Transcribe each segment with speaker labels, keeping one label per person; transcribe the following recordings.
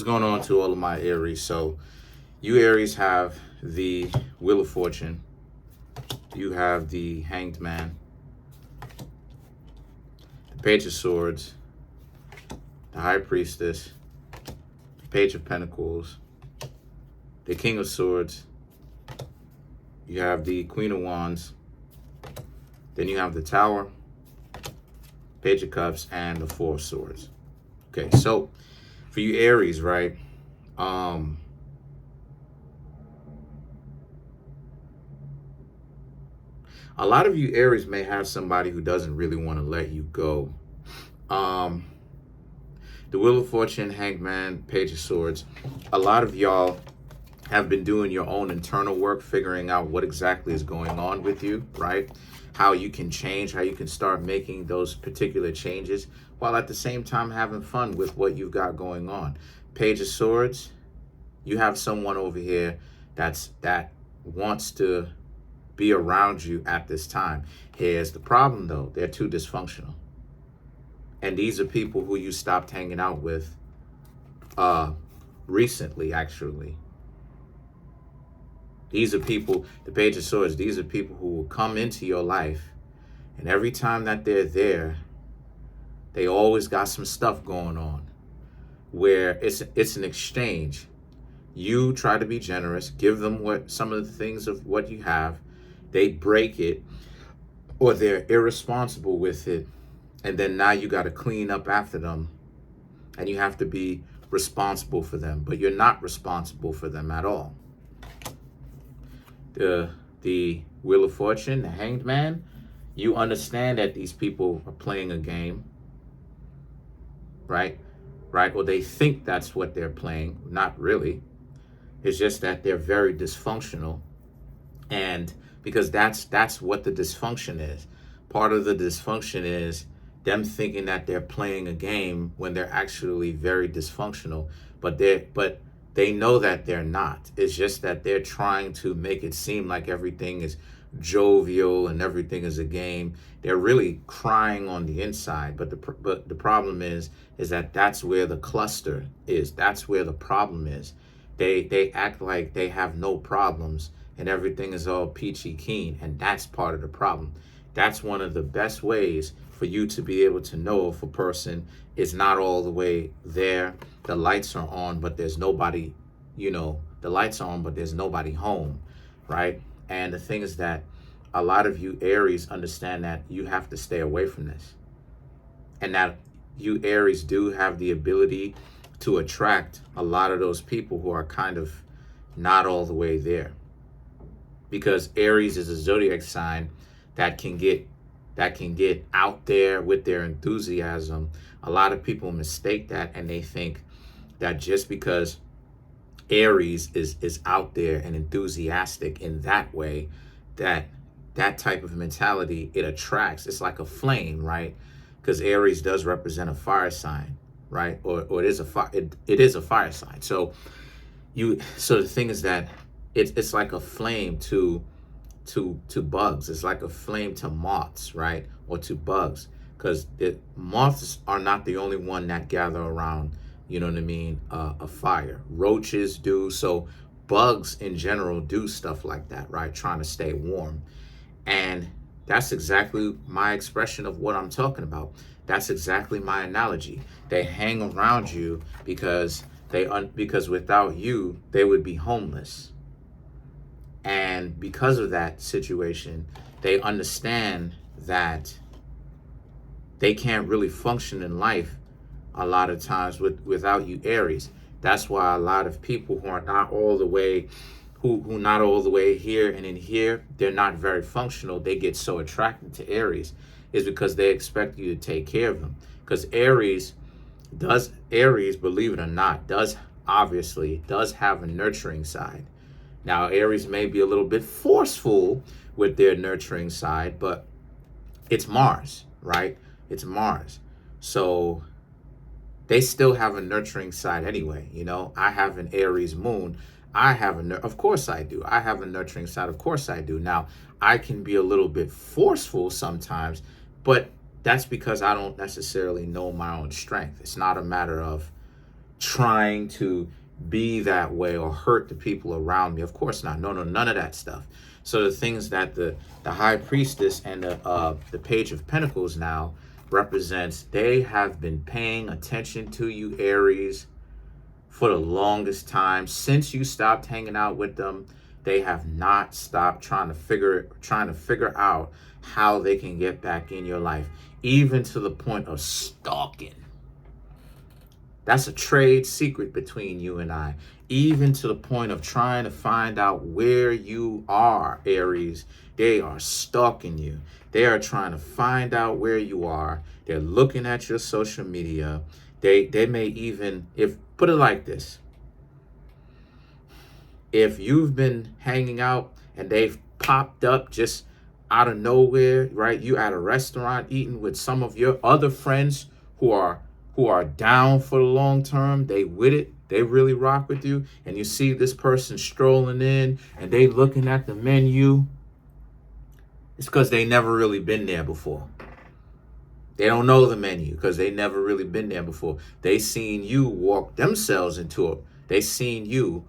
Speaker 1: What's going on to all of my Aries? So, you Aries have the Wheel of Fortune, you have the Hanged Man, the Page of Swords, the High Priestess, the Page of Pentacles, the King of Swords, you have the Queen of Wands, then you have the Tower, Page of Cups, and the Four of Swords. Okay, so for you Aries, right? A lot of you Aries may have somebody who doesn't really want to let you go. The Wheel of Fortune, Hanged Man, Page of Swords. A lot of y'all have been doing your own internal work, figuring out what exactly is going on with you, right? How you can change, how you can start making those particular changes while at the same time having fun with what you've got going on. Page of Swords, you have someone over here that wants to be around you at this time. Here's the problem though, they're too dysfunctional. And these are people who you stopped hanging out with recently, actually. These are people, the Page of Swords, these are people who will come into your life, and every time that they're there, they always got some stuff going on where it's an exchange. You try to be generous, give them some of the things of what you have, they break it, or they're irresponsible with it, and then now you got to clean up after them, and you have to be responsible for them, but you're not responsible for them at all. The Wheel of Fortune, the Hanged Man, you understand that these people are playing a game, right? Or they think that's what they're playing. Not really. It's just that they're very dysfunctional, and because that's what the dysfunction is. Part of the dysfunction is them thinking that they're playing a game when they're actually very dysfunctional, but they know that they're not. It's just that they're trying to make it seem like everything is jovial and everything is a game. They're really crying on the inside, but the problem is that that's where the cluster is. That's where the problem is. They act like they have no problems and everything is all peachy keen, and that's part of the problem. That's one of the best ways for you to be able to know if a person is not all the way there. The lights are on, but there's nobody, the lights are on, but there's nobody home, right? And the thing is that a lot of you Aries understand that you have to stay away from this. And that you Aries do have the ability to attract a lot of those people who are kind of not all the way there. Because Aries is a zodiac sign that can get out there with their enthusiasm. A lot of people mistake that, and they think that just because Aries is out there and enthusiastic in that way, that type of mentality, it attracts. It's like a flame, right? Because Aries does represent a fire sign, right? Or it is a fire sign. So the thing is that it's like a flame to bugs. It's like a flame to moths, right? Or to bugs, because moths are not the only one that gather around, a fire. Roaches do. So bugs in general do stuff like that, right? Trying to stay warm. And that's exactly my expression of what I'm talking about. That's exactly my analogy. They hang around you because without you, they would be homeless. And because of that situation, they understand that they can't really function in life a lot of times without you Aries. That's why a lot of people who are not all the way, who not all the way here and in here, they're not very functional. They get so attracted to Aries is because they expect you to take care of them. Because Aries, believe it or not, does have a nurturing side. Now, Aries may be a little bit forceful with their nurturing side, but it's Mars, right? It's Mars. So they still have a nurturing side anyway. I have an Aries moon. Of course I do. I have a nurturing side. Of course I do. Now, I can be a little bit forceful sometimes, but that's because I don't necessarily know my own strength. It's not a matter of trying to be that way or hurt the people around me. Of course not. No, none of that stuff. So the things that the high priestess and the page of pentacles now represents, they have been paying attention to you, Aries, for the longest time. Since you stopped hanging out with them, they have not stopped trying to figure out how they can get back in your life, even to the point of stalking. That's a trade secret between you and I. Even to the point of trying to find out where you are, Aries. They are stalking you. They are trying to find out where you are. They're looking at your social media. They may even, if put it like this. If you've been hanging out and they've popped up just out of nowhere, right? You at a restaurant eating with some of your other friends who are down for the long term, they with it, they really rock with you, and you see this person strolling in and they looking at the menu, it's because they never really been there before. They don't know the menu because they never really been there before. They seen you walk themselves they seen you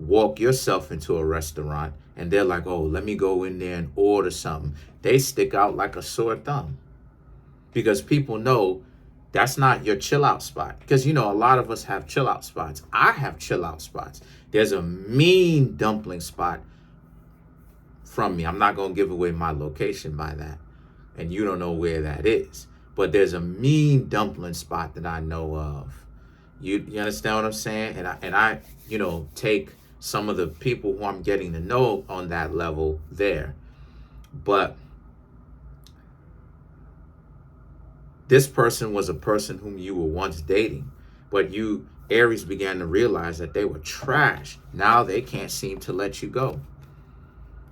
Speaker 1: walk yourself into a restaurant and they're like, oh, let me go in there and order something. They stick out like a sore thumb because people know that's not your chill out spot. Because, a lot of us have chill out spots. I have chill out spots. There's a mean dumpling spot from me. I'm not going to give away my location by that. And you don't know where that is. But there's a mean dumpling spot that I know of. You understand what I'm saying? And I take some of the people who I'm getting to know on that level there. But this person was a person whom you were once dating, but you, Aries, began to realize that they were trash. Now they can't seem to let you go.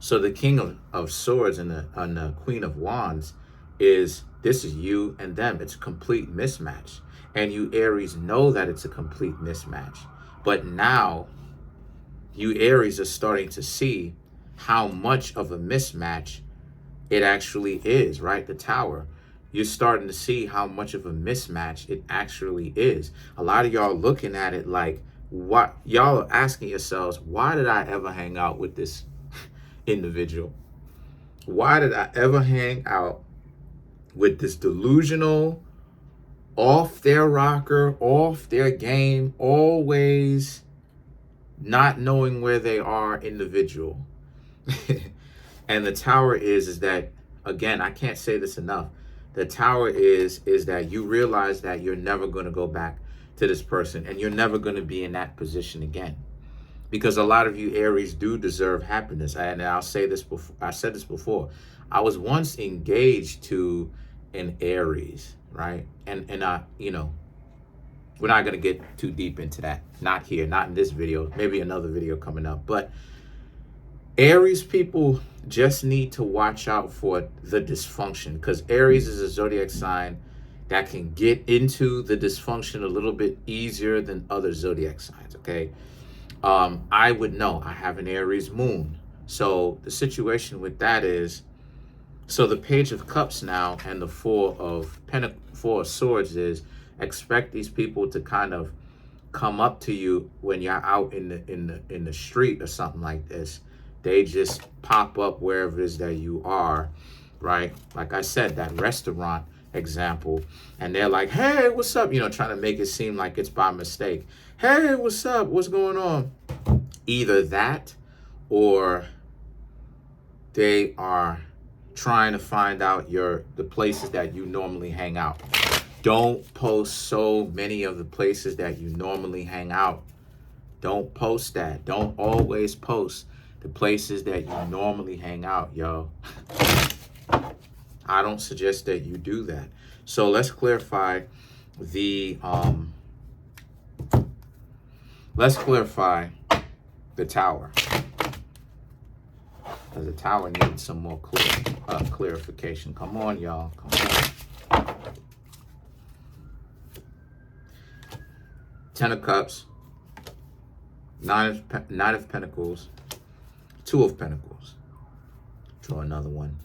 Speaker 1: So the King of Swords and the Queen of Wands this is you and them. It's a complete mismatch. And you, Aries, know that it's a complete mismatch. But now you, Aries, are starting to see how much of a mismatch it actually is, right? The Tower. You're starting to see how much of a mismatch it actually is. A lot of y'all looking at it like, what? Y'all are asking yourselves, why did I ever hang out with this individual? Why did I ever hang out with this delusional, off their rocker, off their game, always not knowing where they are individual? And the Tower is that, again, I can't say this enough. The Tower is that you realize that you're never going to go back to this person and you're never going to be in that position again. Because a lot of you, Aries, do deserve happiness. And I'll say this before. I said this before. I was once engaged to an Aries, right? And I, we're not going to get too deep into that. Not here, not in this video. Maybe another video coming up. But Aries people just need to watch out for the dysfunction, because Aries is a zodiac sign that can get into the dysfunction a little bit easier than other zodiac signs, okay? I would know. I have an Aries moon. So the situation with that is, so the Page of Cups now and the Four of Swords is, expect these people to kind of come up to you when you're out in the street or something like this. They just pop up wherever it is that you are, right? Like I said, that restaurant example, and they're like, hey, what's up? Trying to make it seem like it's by mistake. Hey, what's up? What's going on? Either that, or they are trying to find out the places that you normally hang out. Don't post so many of the places that you normally hang out. Don't post that. Don't always post the places that you normally hang out, yo. I don't suggest that you do that. So let's clarify the Tower. Because the Tower needs some more clarification. Come on, y'all. Come on. 10 of Cups, Nine of Pentacles, Two of Pentacles. Draw another one.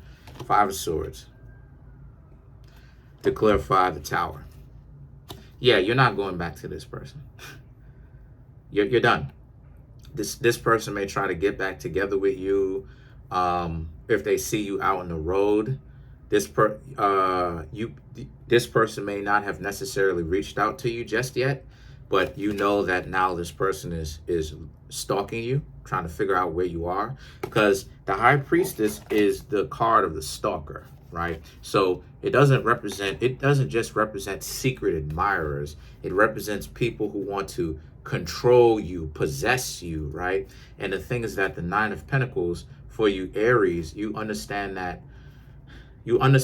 Speaker 1: 5 of Swords. To clarify the Tower. Yeah, you're not going back to this person. You're done. This person may try to get back together with you. If they see you out on the road, this person may not have necessarily reached out to you just yet, but you know that now this person is stalking you, trying to figure out where you are, because the high priestess is the card of the stalker, right? So it doesn't just represent secret admirers. It represents people who want to control you, possess you, right? And the thing is that the Nine of Pentacles for you Aries, you understand that you're onto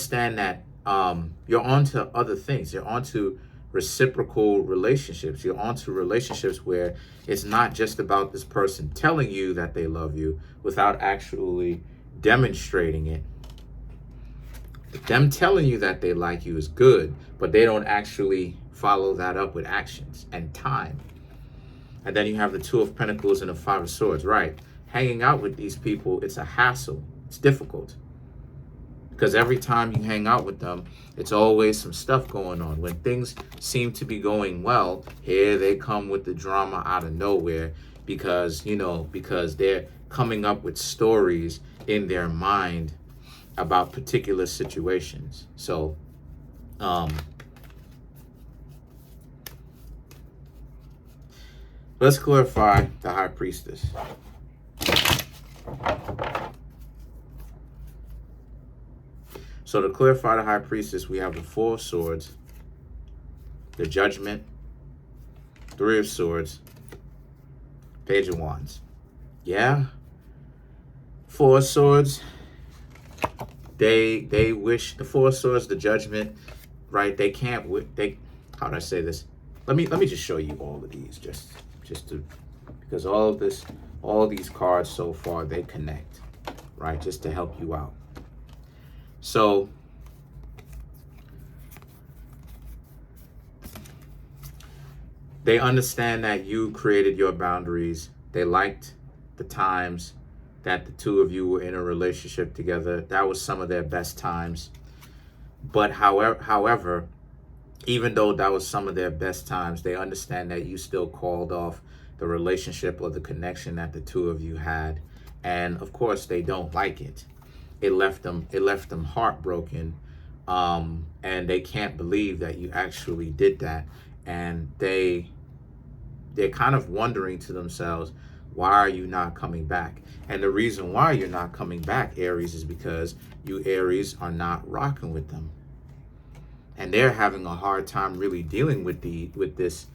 Speaker 1: other things. You're onto reciprocal relationships. You're onto relationships where it's not just about this person telling you that they love you without actually demonstrating it. Them telling you that they like you is good, but they don't actually follow that up with actions and time. And then you have the Two of Pentacles and the Five of Swords, right? Hanging out with these people, it's a hassle. It's difficult. Because every time you hang out with them, it's always some stuff going on. When things seem to be going well, here they come with the drama out of nowhere because they're coming up with stories in their mind about particular situations. So, let's clarify the High Priestess. So to clarify the High Priestess, we have the Four of Swords, the Judgment, Three of Swords, Page of Wands. Yeah. Four of Swords, they wish, the Four of Swords, the Judgment, right? They can't, how do I say this? Let me just show you all of these, just to, because all these cards so far, they connect, right? Just to help you out. So they understand that you created your boundaries. They liked the times that the two of you were in a relationship together. That was some of their best times. But however, even though that was some of their best times, they understand that you still called off the relationship or the connection that the two of you had. And of course, they don't like it. It left them heartbroken, and they can't believe that you actually did that. And they're kind of wondering to themselves, why are you not coming back? And the reason why you're not coming back, Aries, is because you Aries are not rocking with them. And they're having a hard time really dealing with this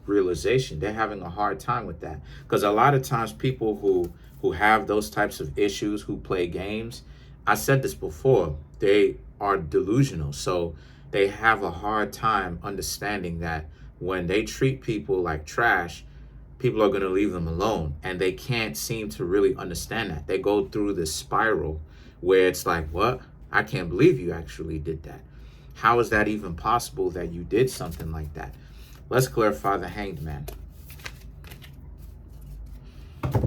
Speaker 1: realization. They're having a hard time with that. Because a lot of times people who have those types of issues, who play games, I said this before, they are delusional. So they have a hard time understanding that when they treat people like trash, people are going to leave them alone. And they can't seem to really understand that. They go through this spiral where it's like, what? I can't believe you actually did that. How is that even possible that you did something like that? Let's clarify the Hanged Man.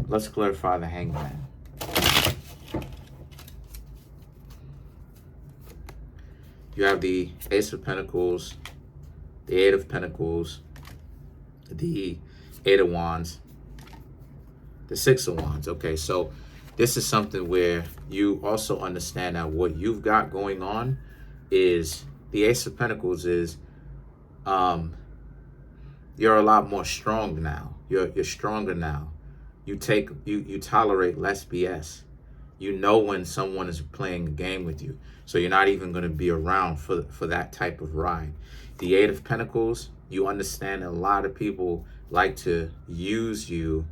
Speaker 1: Let's clarify the Hanged Man. You have the Ace of Pentacles, the Eight of Pentacles, the Eight of Wands, the Six of Wands. Okay, so this is something where you also understand that what you've got going on is the Ace of Pentacles is you're a lot more strong now. You're stronger now. You tolerate less BS. You know when someone is playing a game with you. So you're not even going to be around for that type of ride. The Eight of Pentacles, you understand a lot of people like to use you,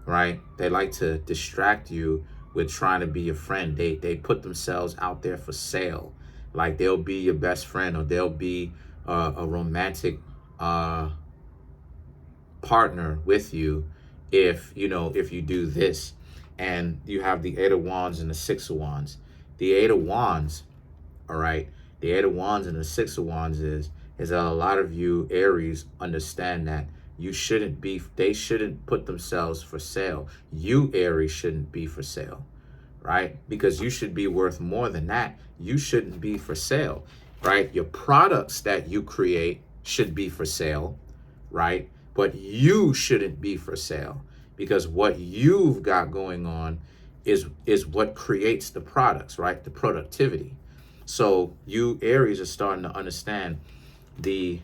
Speaker 1: right? They like to distract you with trying to be your friend. They put themselves out there for sale. Like they'll be your best friend, or they'll be a romantic partner with you if you do this. And you have the Eight of Wands and the Six of Wands. The Eight of Wands, all right, the Eight of Wands and the Six of Wands is that a lot of you Aries understand that they shouldn't put themselves for sale. You Aries shouldn't be for sale, right? Because you should be worth more than that. You shouldn't be for sale, right? Your products that you create should be for sale, right? But you shouldn't be for sale, because what you've got going on is what creates the products, right? The productivity. So you Aries are starting to understand the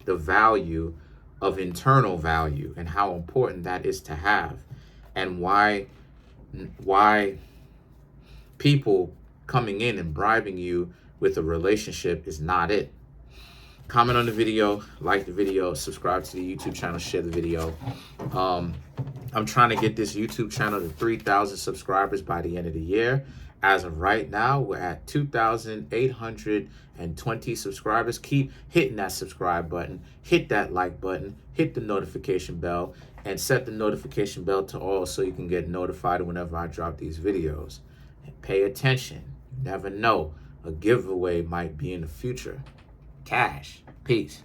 Speaker 1: value of internal value and how important that is to have, and why people coming in and bribing you with a relationship is not it. Comment on the video, like the video, subscribe to the YouTube channel, share the video. I'm trying to get this YouTube channel to 3,000 subscribers by the end of the year. As of right now, we're at 2,820 subscribers. Keep hitting that subscribe button, hit that like button, hit the notification bell, and set the notification bell to all so you can get notified whenever I drop these videos. And pay attention. You never know. A giveaway might be in the future. Cash. Peace.